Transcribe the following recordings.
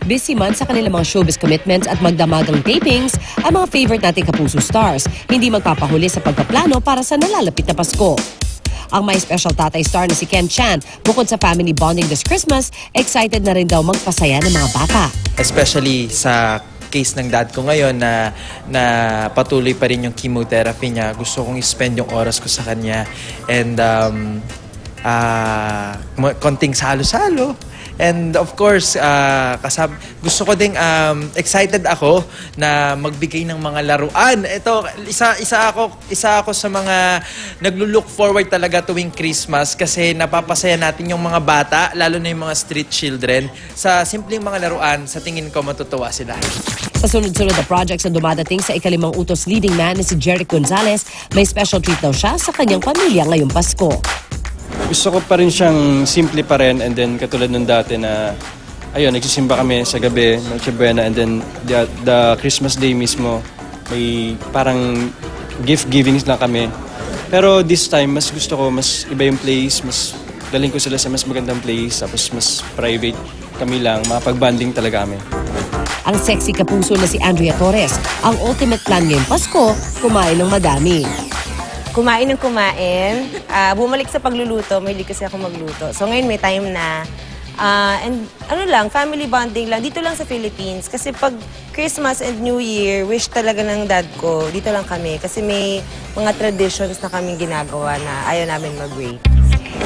Busy man sa kanilang mga showbiz commitments at magdamagang tapings ang mga favorite nating kapuso stars, hindi magpapahuli sa pagpaplano para sa nalalapit na Pasko. Ang may special tatay star na si Ken Chan, bukod sa family bonding this Christmas, excited na rin daw magpasaya ng mga bata. Especially sa case ng dad ko ngayon na patuloy pa rin yung chemotherapy niya. Gusto kong i-spend yung oras ko sa kanya and konting salo-salo. And of course, gusto ko ding excited ako na magbigay ng mga laruan. Ito, isa ako sa mga naglo-look forward talaga tuwing Christmas kasi napapasaya natin yung mga bata, lalo na yung mga street children. Sa simpleng mga laruan, sa tingin ko matutuwa sila. Sa sunod-sunod na projects na dumadating sa ikalimang utos leading man na si Jeric Gonzalez, may special treat daw siya sa kanyang pamilya ngayong Pasko. Gusto ko pa rin siyang simple pa rin and then katulad nung dati na ayun, nagsisimba kami sa gabi, Noche Buena, and then the Christmas Day mismo, may parang gift givings lang kami. Pero this time, mas gusto ko, mas iba yung place, mas daling ko sila sa mas magandang place, tapos mas private kami lang, mapag-banding talaga kami. Ang sexy kapuso na si Andrea Torres, ang ultimate plan ngayong Pasko, kumain ng madami. Kumain ng kumain, bumalik sa pagluluto, mahilig kasi ako magluto. So ngayon may time na, and ano lang, family bonding lang, dito lang sa Philippines. Kasi pag Christmas and New Year, wish talaga ng dad ko, dito lang kami. Kasi may mga traditions na kaming ginagawa na ayaw namin mag-break.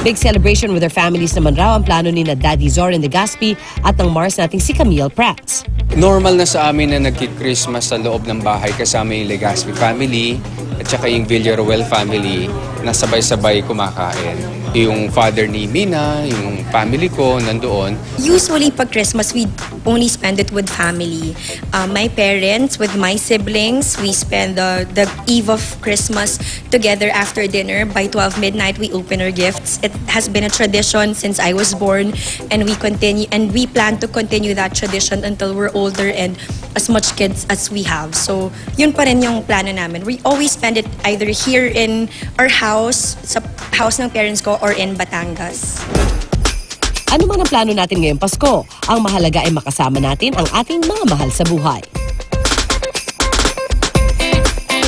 Big celebration with their families naman raw ang plano ni na Daddy Zorin Legaspi at ng Mars nating si Camille Prats. Normal na sa amin na nagki-Christmas sa loob ng bahay kasama yung Legaspi family at saka yung Villaruel family na sabay-sabay kumakain. Yung father ni Mina, yung family ko nandoon. Usually pag Christmas, we only spend it with family. My parents, with my siblings, we spend the eve of Christmas together after dinner. By 12 midnight, we open our gifts. It has been a tradition since I was born, and we plan to continue that tradition until we're older and as much kids as we have. So, yun pa rin yung plano namin. We always spend it either here in our house, sa house ng parents ko, or in Batangas. Ano man ang plano natin ngayong Pasko, ang mahalaga ay makasama natin ang ating mga mahal sa buhay.